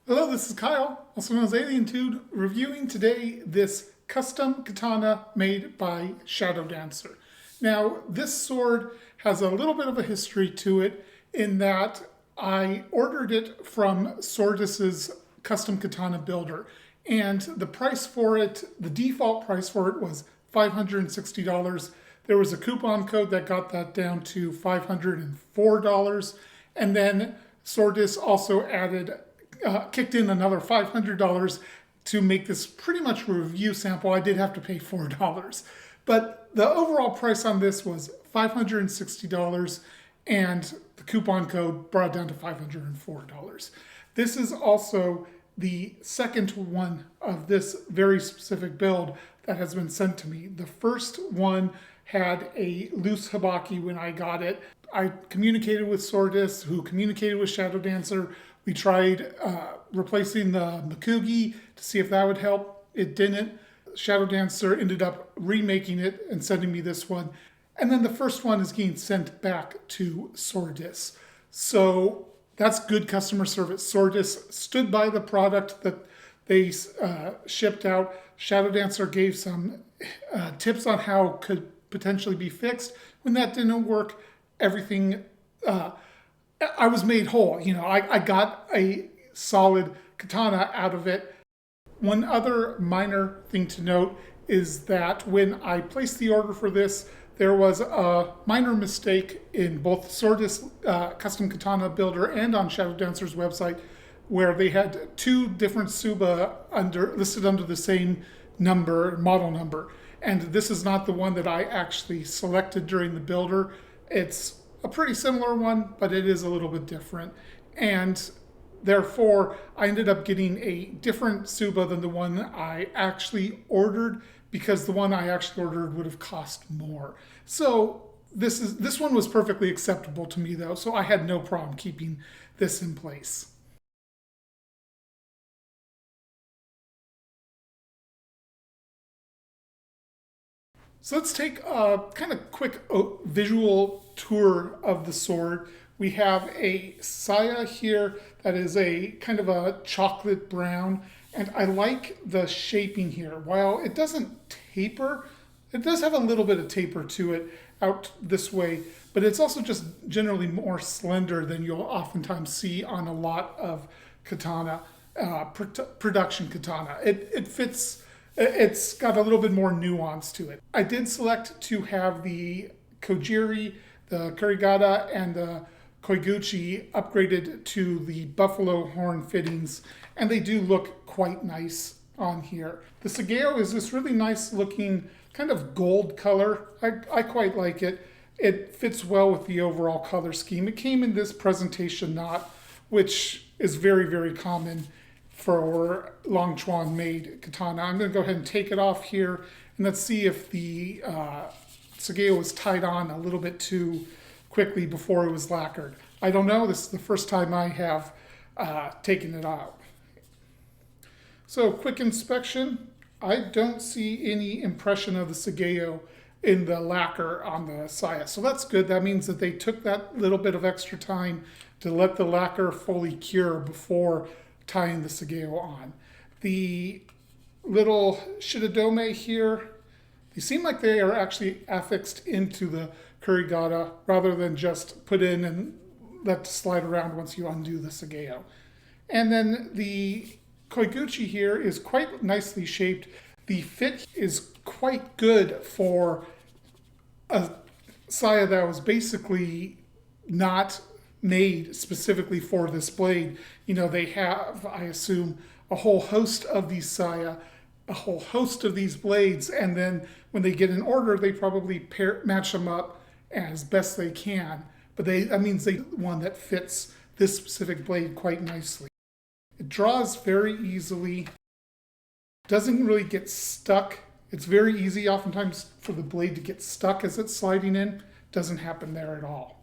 Hello, this is Kyle, also known as AlienTude, reviewing today this custom katana made by ShadowDancer. Now, this sword has a little bit of a history to it in that I ordered it from Swordis's custom katana builder, and the price for it, the default price for it was $560. There was a coupon code that got that down to $504, and then Swordis also kicked in another $500 to make this pretty much a review sample. I did have to pay $4. But the overall price on this was $560, and the coupon code brought it down to $504. This is also the second one of this very specific build that has been sent to me. The first one had a loose habaki when I got it. I communicated with Swordis, who communicated with ShadowDancer. We tried replacing the Makugi to see if that would help. It didn't. ShadowDancer ended up remaking it and sending me this one. And then the first one is getting sent back to Swordis. So that's good customer service. Swordis stood by the product that they shipped out. ShadowDancer gave some tips on how it could potentially be fixed. When that didn't work, everything I was made whole. You know, I got a solid katana out of it. One other minor thing to note is that when I placed the order for this, there was a minor mistake in both Swordis custom katana builder and on ShadowDancer's website, where they had two different tsuba listed under the same model number. And this is not the one that I actually selected during the builder. It's a pretty similar one, but it is a little bit different. And therefore, I ended up getting a different tsuba than the one I actually ordered, because the one I actually ordered would have cost more. So this one was perfectly acceptable to me, though, so I had no problem keeping this in place. So let's take a kind of quick visual tour of the sword. We have a saya here that is a kind of a chocolate brown, and I like the shaping here. While it doesn't taper, it does have a little bit of taper to it out this way, but it's also just generally more slender than you'll oftentimes see on a lot of katana, production katana. It fits. It's got a little bit more nuance to it. I did select to have the Kojiri, the Kurigata, and the Koiguchi upgraded to the buffalo horn fittings, and they do look quite nice on here. The Sageo is this really nice looking kind of gold color. I quite like it. It fits well with the overall color scheme. It came in this presentation knot, which is very, very common for Longchuan made katana. I'm going to go ahead and take it off here, and let's see if the Sageo was tied on a little bit too quickly before it was lacquered. I don't know. This is the first time I have taken it out. So quick inspection. I don't see any impression of the Sageo in the lacquer on the saya. So that's good. That means that they took that little bit of extra time to let the lacquer fully cure before tying the Sageo on. The little shidodome here, they seem like they are actually affixed into the Kurigata rather than just put in and let slide around once you undo the Sageo. And then the Koiguchi here is quite nicely shaped. The fit is quite good for a saya that was basically not made specifically for this blade. You know, they have, I assume, a whole host of these saya, a whole host of these blades, and then when they get an order, they probably match them up as best they can. But that means they one that fits this specific blade quite nicely. It draws very easily, doesn't really get stuck. It's very easy oftentimes for the blade to get stuck as it's sliding in. Doesn't happen there at all.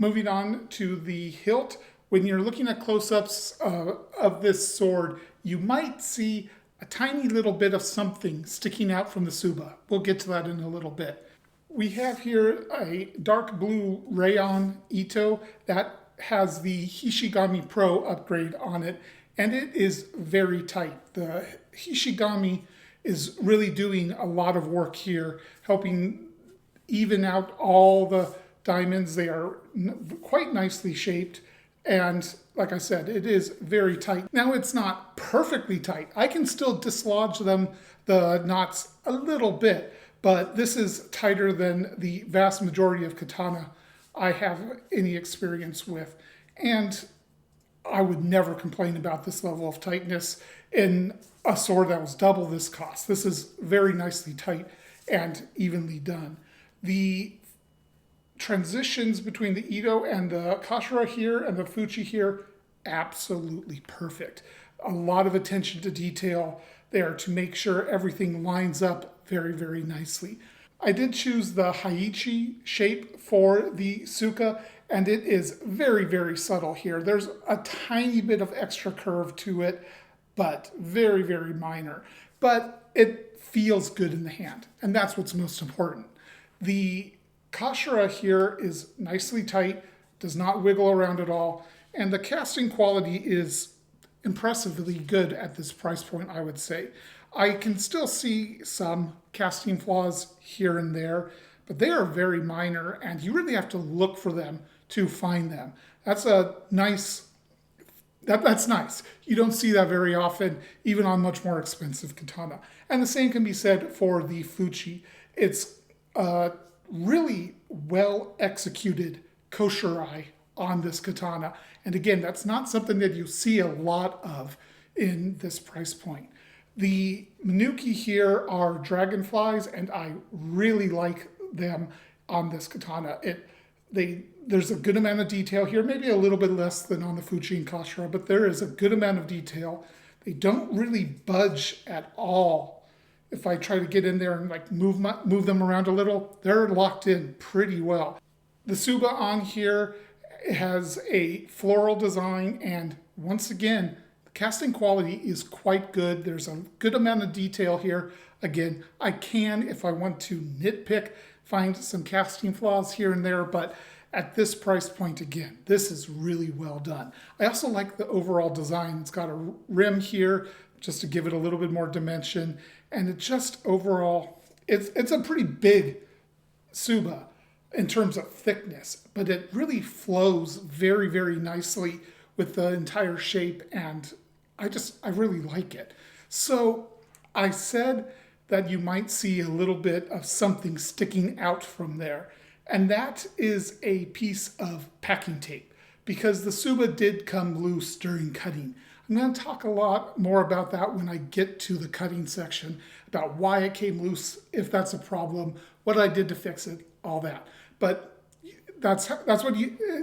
Moving on to the hilt, when you're looking at close-ups of this sword, you might see a tiny little bit of something sticking out from the tsuba. We'll get to that in a little bit. We have here a dark blue rayon Ito that has the Hishigami Pro upgrade on it, and it is very tight. The Hishigami is really doing a lot of work here, helping even out all the diamonds. They are quite nicely shaped. And like I said, it is very tight. Now it's not perfectly tight. I can still dislodge them, the knots, a little bit, but this is tighter than the vast majority of katana I have any experience with. And I would never complain about this level of tightness in a sword that was double this cost. This is very nicely tight and evenly done. The transitions between the Ito and the Kashira here and the Fuchi here, absolutely perfect. A lot of attention to detail there to make sure everything lines up very, very nicely. I did choose the Haiichi shape for the Suka, and it is very, very subtle here. There's a tiny bit of extra curve to it, but very, very minor. But it feels good in the hand, and that's what's most important. The Kashira here is nicely tight, does not wiggle around at all, and the casting quality is impressively good at this price point, I would say. I can still see some casting flaws here and there, but they are very minor, and you really have to look for them to find them. That's a nice, that's nice. You don't see that very often, even on much more expensive katana. And the same can be said for the Fuchi. It's really well executed koshirai on this katana. And again, that's not something that you see a lot of in this price point. The Minuki here are dragonflies, and I really like them on this katana. There's a good amount of detail here, maybe a little bit less than on the Fuchi and Kashira, but there is a good amount of detail. They don't really budge at all. If I try to get in there and like move them around a little, they're locked in pretty well. The tsuba on here has a floral design, and once again, the casting quality is quite good. There's a good amount of detail here. Again, I can, if I want to nitpick, find some casting flaws here and there, but at this price point, again, this is really well done. I also like the overall design. It's got a rim here just to give it a little bit more dimension, and it just overall, it's a pretty big tsuba in terms of thickness, but it really flows very, very nicely with the entire shape, and I really like it. So I said that you might see a little bit of something sticking out from there, and that is a piece of packing tape, because the tsuba did come loose during cutting. I'm going to talk a lot more about that when I get to the cutting section, about why it came loose, if that's a problem, what I did to fix it, all that. But that's what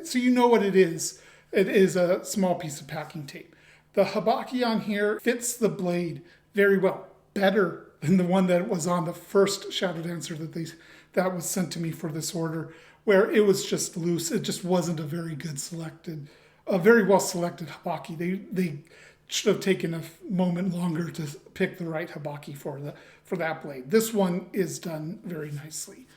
so you know what it is. It is a small piece of packing tape. The habaki on here fits the blade very well, better than the one that was on the first ShadowDancer that was sent to me for this order, where it was just loose. It just wasn't a very well selected habaki. They should have taken a moment longer to pick the right habaki for that blade. This one is done very nicely.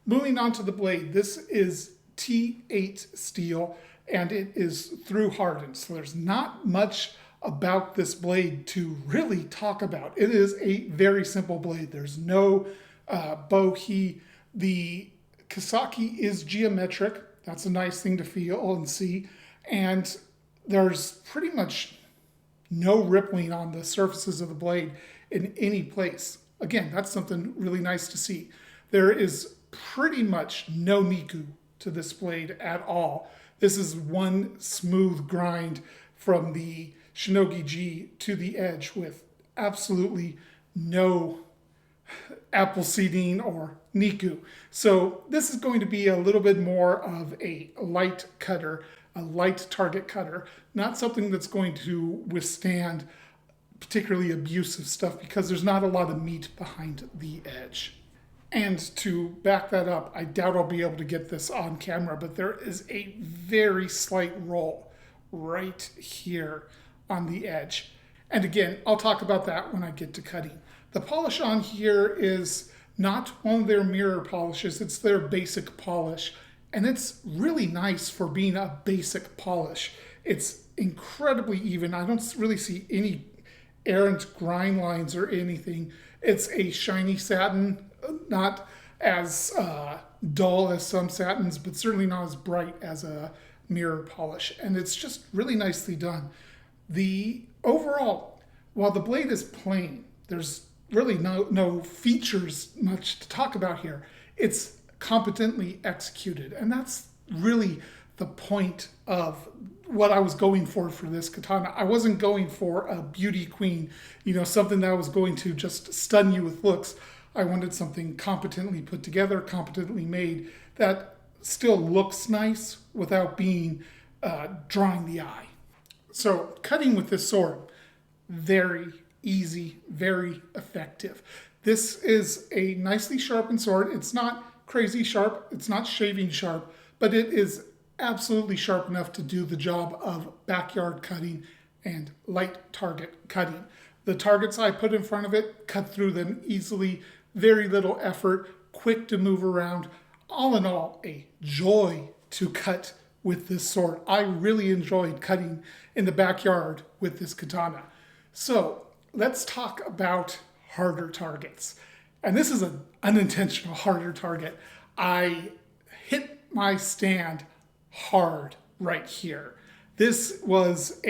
Moving on to the blade, this is T8 steel, and it is through hardened. So there's not much about this blade to really talk about. It is a very simple blade. There's no bohi. The Kasaki is geometric. That's a nice thing to feel and see. And there's pretty much no rippling on the surfaces of the blade in any place. Again, that's something really nice to see. There is pretty much no niku to this blade at all. This is one smooth grind from the Shinogi G to the edge with absolutely no apple seeding or niku. So this is going to be a little bit more of a light cutter, a light target cutter, not something that's going to withstand particularly abusive stuff because there's not a lot of meat behind the edge. And to back that up, I doubt I'll be able to get this on camera, but there is a very slight roll right here on the edge. And again, I'll talk about that when I get to cutting. The polish on here is not one of their mirror polishes, it's their basic polish. And it's really nice for being a basic polish. It's incredibly even. I don't really see any errant grind lines or anything. It's a shiny satin, not as dull as some satins, but certainly not as bright as a mirror polish. And it's just really nicely done. The overall, while the blade is plain, there's really no features much to talk about here. It's competently executed, and that's really the point of what I was going for this katana. I wasn't going for a beauty queen, something that was going to just stun you with looks. I wanted something competently put together, competently made, that still looks nice without being drawing the eye. So cutting with this sword, very easy, very effective. This is a nicely sharpened sword. It's not crazy sharp, it's not shaving sharp, but it is absolutely sharp enough to do the job of backyard cutting and light target cutting. The targets I put in front of it, cut through them easily, very little effort, quick to move around. All in all, a joy to cut with this sword. I really enjoyed cutting in the backyard with this katana. So let's talk about harder targets. And this is an unintentional harder target. I hit my stand hard right here. This was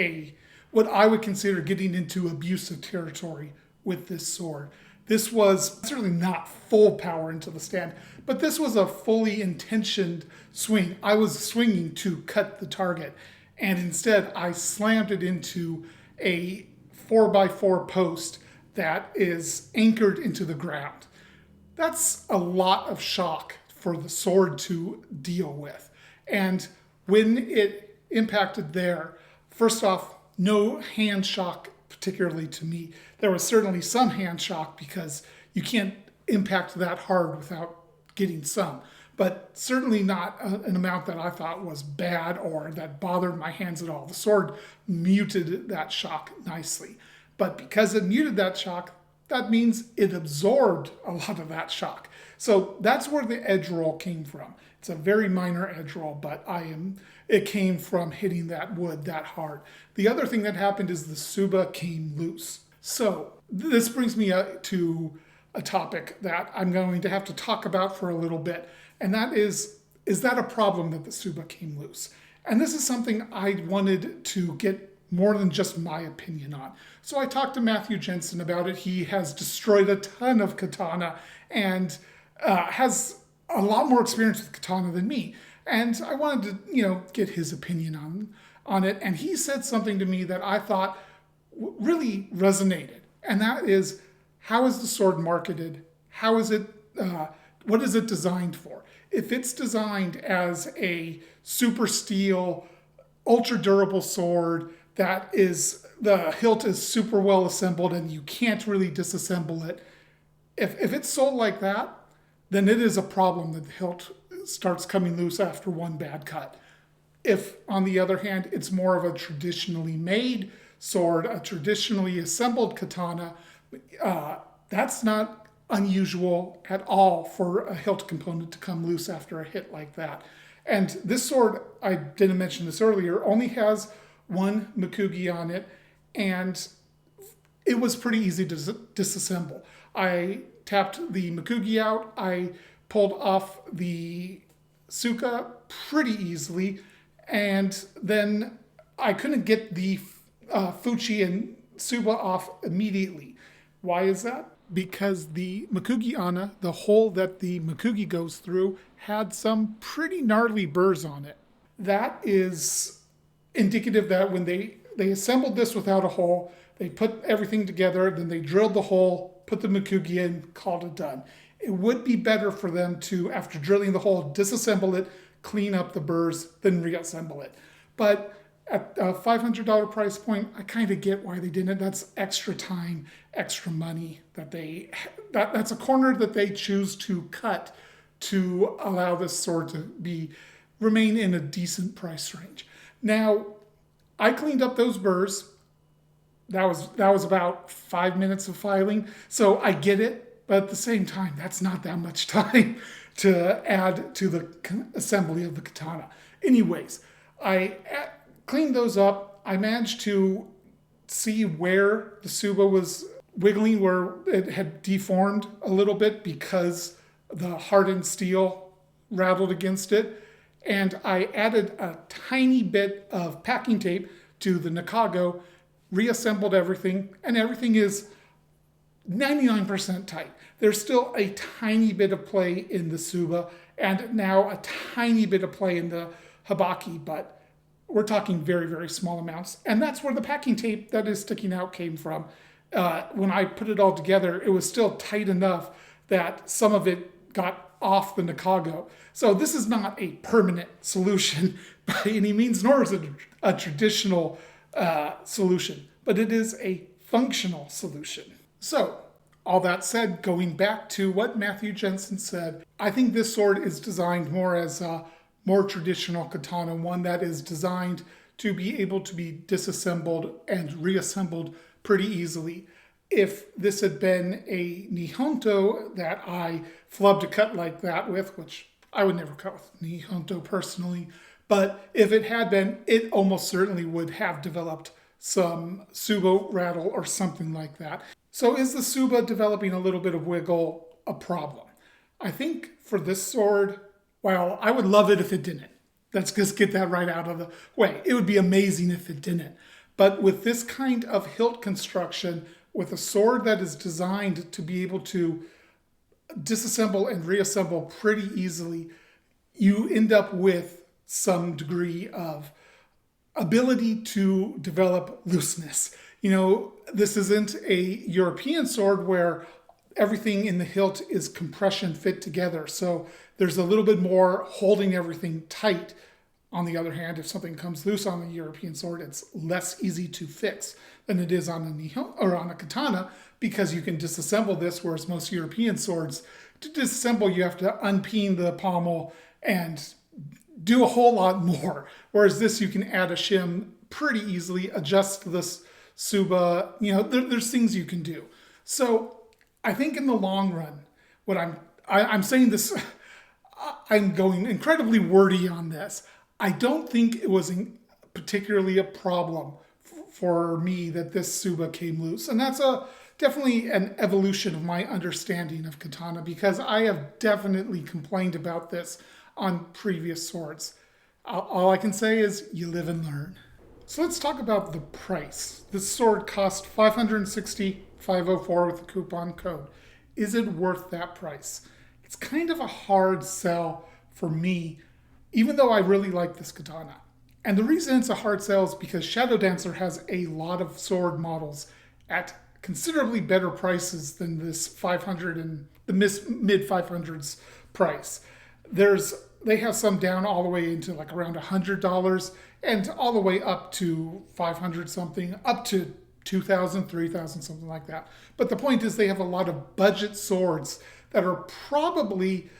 what I would consider getting into abusive territory with this sword. This was certainly not full power into the stand, but this was a fully intentioned swing. I was swinging to cut the target, and instead I slammed it into a 4x4 post that is anchored into the ground. That's a lot of shock for the sword to deal with. And when it impacted there, first off, no hand shock particularly to me. There was certainly some hand shock because you can't impact that hard without getting some, but certainly not an amount that I thought was bad or that bothered my hands at all. The sword muted that shock nicely. But because it muted that shock, that means it absorbed a lot of that shock. So that's where the edge roll came from. It's a very minor edge roll, but it came from hitting that wood that hard. The other thing that happened is the tsuba came loose. So this brings me to a topic that I'm going to have to talk about for a little bit, and that is that a problem that the tsuba came loose? And this is something I wanted to get more than just my opinion on. So I talked to Matthew Jensen about it. He has destroyed a ton of katana and has a lot more experience with katana than me. And I wanted to, get his opinion on it. And he said something to me that I thought really resonated. And that is, how is the sword marketed? How is it, what is it designed for? If it's designed as a super steel, ultra durable sword that is, the hilt is super well assembled and you can't really disassemble it, if it's sold like that, then it is a problem that the hilt starts coming loose after one bad cut. If, on the other hand, it's more of a traditionally made sword, a traditionally assembled katana, that's not unusual at all for a hilt component to come loose after a hit like that. And this sword, I didn't mention this earlier, only has one Mikugi on it, and it was pretty easy to disassemble. I tapped the Mikugi out, I pulled off the Suka pretty easily, and then I couldn't get the Fuchi and Tsuba off immediately. Why is that? Because the Mikugi Ana, the hole that the Mikugi goes through, had some pretty gnarly burrs on it. That is indicative that when they assembled this without a hole, they put everything together, then they drilled the hole, put the Mikugi in, called it done. It would be better for them to, after drilling the hole, disassemble it, clean up the burrs, then reassemble it. But at a $500 price point, I kind of get why they didn't. That's extra time, extra money that's a corner that they choose to cut to allow this sword to remain in a decent price range. Now, I cleaned up those burrs. That was about 5 minutes of filing, so I get it, but at the same time, that's not that much time to add to the assembly of the katana. Anyways, I Cleaned those up. I managed to see where the tsuba was wiggling, where it had deformed a little bit because the hardened steel rattled against it. And I added a tiny bit of packing tape to the Nakago, reassembled everything, and everything is 99% tight. There's still a tiny bit of play in the tsuba and now a tiny bit of play in the habaki, but we're talking very, very small amounts. And that's where the packing tape that is sticking out came from. When I put it all together, it was still tight enough that some of it got off the Nakago. So this is not a permanent solution by any means, nor is it a traditional solution, but it is a functional solution. So, all that said, going back to what Matthew Jensen said, I think this sword is designed more as a more traditional katana, one that is designed to be able to be disassembled and reassembled pretty easily. If this had been a Nihonto that I flubbed a cut like that with, which I would never cut with Nihonto personally, but if it had been, it almost certainly would have developed some tsuba rattle or something like that. So is the tsuba developing a little bit of wiggle a problem? I think for this sword, well, I would love it if it didn't. Let's just get that right out of the way. It would be amazing if it didn't. But with this kind of hilt construction, with a sword that is designed to be able to disassemble and reassemble pretty easily, you end up with some degree of ability to develop looseness. You know, this isn't a European sword where everything in the hilt is compression fit together. So there's a little bit more holding everything tight. On the other hand, if something comes loose on a European sword, it's less easy to fix than it is on a Nihon or on a katana, because you can disassemble this, whereas most European swords, to disassemble, you have to unpeen the pommel and do a whole lot more. Whereas this, you can add a shim pretty easily, adjust this tsuba, you know, there's things you can do. So I think in the long run, what I'm saying this, I'm going incredibly wordy on this. I don't think it was particularly a problem for me that this tsuba came loose. And that's definitely an evolution of my understanding of katana, because I have definitely complained about this on previous swords. All I can say is you live and learn. So let's talk about the price. This sword cost $560,504 with the coupon code. Is it worth that price? It's kind of a hard sell for me, even though I really like this katana. And the reason it's a hard sell is because ShadowDancer has a lot of sword models at considerably better prices than this 500 and the mid 500s price. They have some down all the way into like around $100 and all the way up to 500 something, up to 2,000, 3,000, something like that. But the point is they have a lot of budget swords that are probably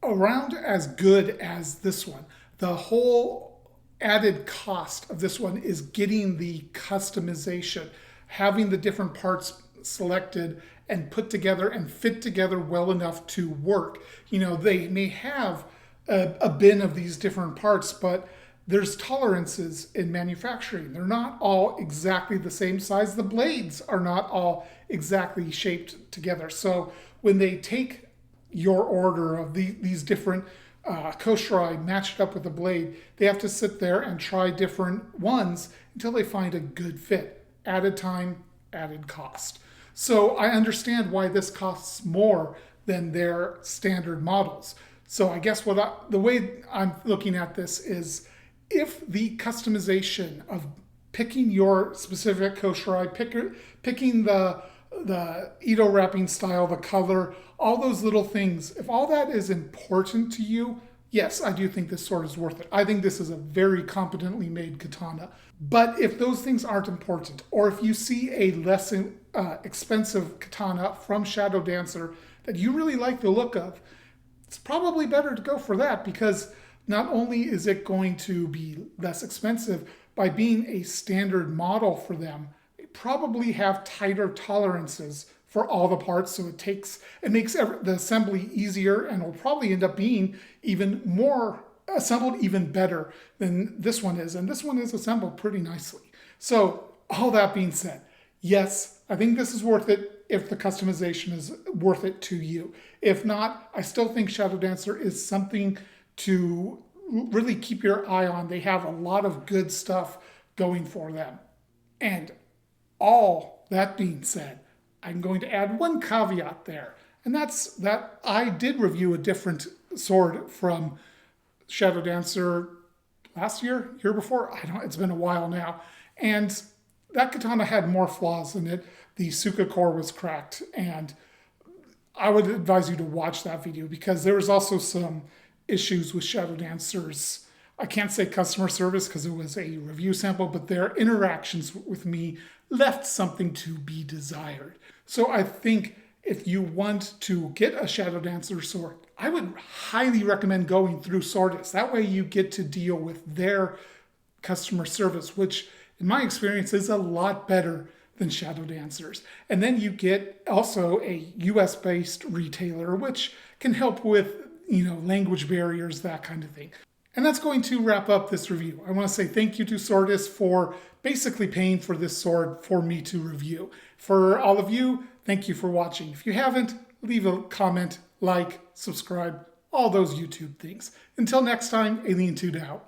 around as good as this one. The whole added cost of this one is getting the customization, having the different parts selected and put together and fit together well enough to work. You know, they may have a bin of these different parts, but there's tolerances in manufacturing. They're not all exactly the same size. The blades are not all exactly shaped together. So when they take your order of these different koshirai matched up with the blade, they have to sit there and try different ones until they find a good fit. Added time, added cost. So I understand why this costs more than their standard models. So I guess the way I'm looking at this is, if the customization of picking your specific koshirai, picking the Ito wrapping style, the color, all those little things, if all that is important to you, yes, I do think this sword is worth it. I think this is a very competently made katana. But if those things aren't important, or if you see a less expensive katana from ShadowDancer that you really like the look of, it's probably better to go for that, because not only is it going to be less expensive, by being a standard model for them, they probably have tighter tolerances for all the parts, so it makes the assembly easier, and will probably end up being even more assembled even better than this one is. And this one is assembled pretty nicely. So all that being said, yes, I think this is worth it if the customization is worth it to you. If not, I still think ShadowDancer is something to really keep your eye on. They have a lot of good stuff going for them. And all that being said, I'm going to add one caveat there. And that's that I did review a different sword from ShadowDancer last year before. I don't. It's been a while now, and that katana had more flaws in it. The Suka core was cracked, and I would advise you to watch that video because there was also some issues with ShadowDancer's. I can't say customer service because it was a review sample, but their interactions with me left something to be desired. So I think if you want to get a ShadowDancer sword, I would highly recommend going through Swordis. That way you get to deal with their customer service, which in my experience is a lot better than ShadowDancer's. And then you get also a US-based retailer, which can help with, language barriers, that kind of thing. And that's going to wrap up this review. I want to say thank you to Swordis for basically paying for this sword for me to review. For all of you, thank you for watching. If you haven't, leave a comment, like, subscribe, all those YouTube things. Until next time, Alien 2 out.